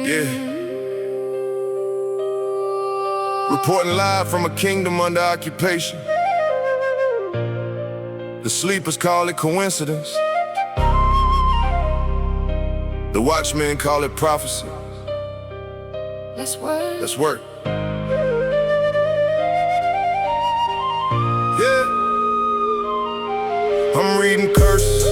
Yeah. Reporting live from a kingdom under occupation. The sleepers call it coincidence. The watchmen call it prophecy. Let's work. Let's work. Yeah. I'm reading curses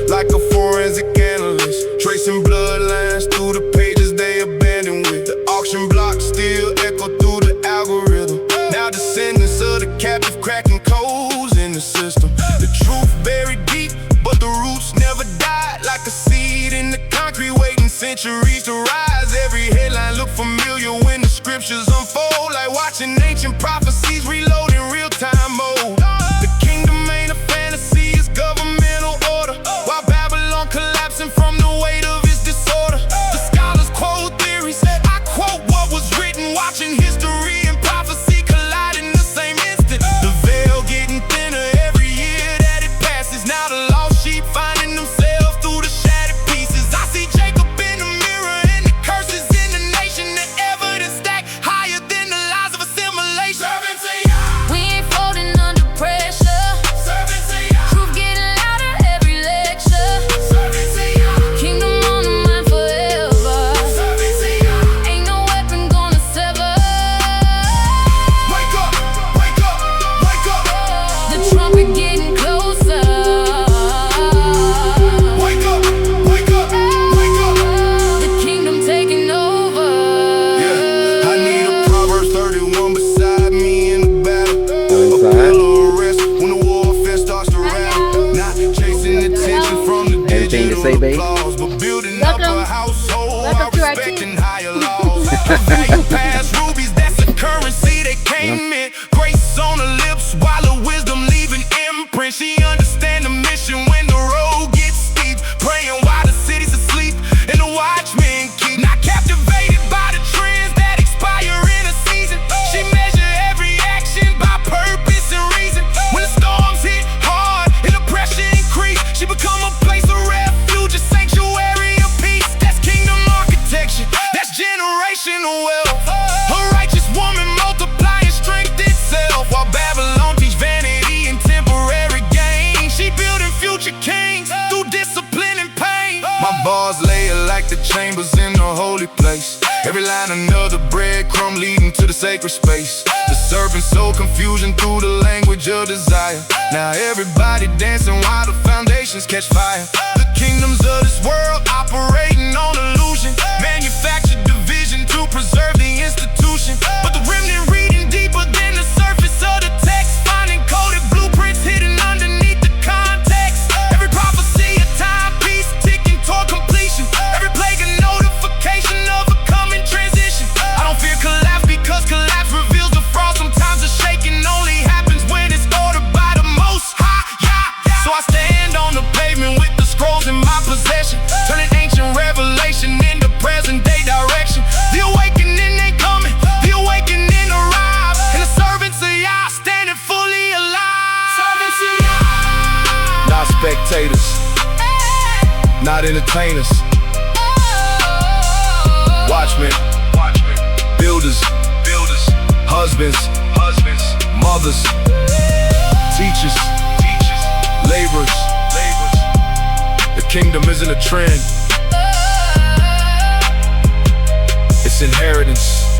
like a forensic analyst, tracing bloodlines through the pages they abandoned with. The auction block still echo through the algorithm. Now descendants of the captive cracking codes in the system. The truth buried deep, but the roots never died. Like a seed in the concrete waiting centuries to rise. Every headline look familiar when the scriptures unfold, like watching ancient prophecies reload in real-time mode. The kingdom ain't a fantasy, it's governmental order, while Babylon collapsing from the weight of its disorder. The scholars quote theories, I quote what was written, watching history and prophecy collide in the same instant. The veil getting thinner every year that it passes. Now the lost sheep finding themselves through the shattered pieces. I see Jacob in the mirror and the curses in the nation. The evidence stack higher than the lies of assimilation. Servants of YAH. We ain't folding under pressure. Servants of YAH. Truth getting louder every lecture. Servants of YAH. Kingdom on the mind forever. Servants of YAH. Ain't no weapon gonna sever. Wake up, wake up, wake up. The trumpet getting closer. Wake up, wake up, wake up. The kingdom taking over. Yeah, I need a Proverbs 31 beside me in the battle. A pillow of rest when the warfare starts to rattle. Not chasing attention from the Anything to say, babe? applause, but building up a Welcome. household Welcome while to our respecting higher laws. I value past rubies, that's a currency they came in. Grace on her lips while her wisdom leaving imprint. She understand the mission when the road gets steep. Praying while the city's asleep and the watchmen keep. Not captivated by the trends that expire in a season. She measure every action by purpose and reason. When the storms hit hard and the pressure increase, she become a place of refuge, a sanctuary of peace. That's kingdom architecture, that's generational wealth. A righteous woman multiplying strength itself, while Babylon teach vanity and temporary gain. She building future kings through discipline and pain. My bars layer like the chambers in the holy place. Every line another breadcrumb leading to the sacred space. The serpent sow confusion through the language of desire. Now everybody dancing while the foundations catch fire. The kingdoms of this world operating on illusion, manufactured division to preserve the institution. But the remnant reading deeper than the surface of the text, finding coded blueprints hidden underneath the context. Every prophecy a timepiece ticking toward completion. Every plague a notification of a coming transition. I don't fear collapse because collapse reveals the fraud. Sometimes the shaking only happens when it's ordered by the Most High YAH. So I stand on the pavement with the scrolls in my possession, turning ancient revelation into present day direction. The awakening ain't coming, the awakening arrived, and the servants of YAH standing fully alive. Servants of YAH. Not spectators, not entertainers. Watchmen, builders, husbands, mothers, teachers, laborers. The kingdom isn't a trend, it's inheritance.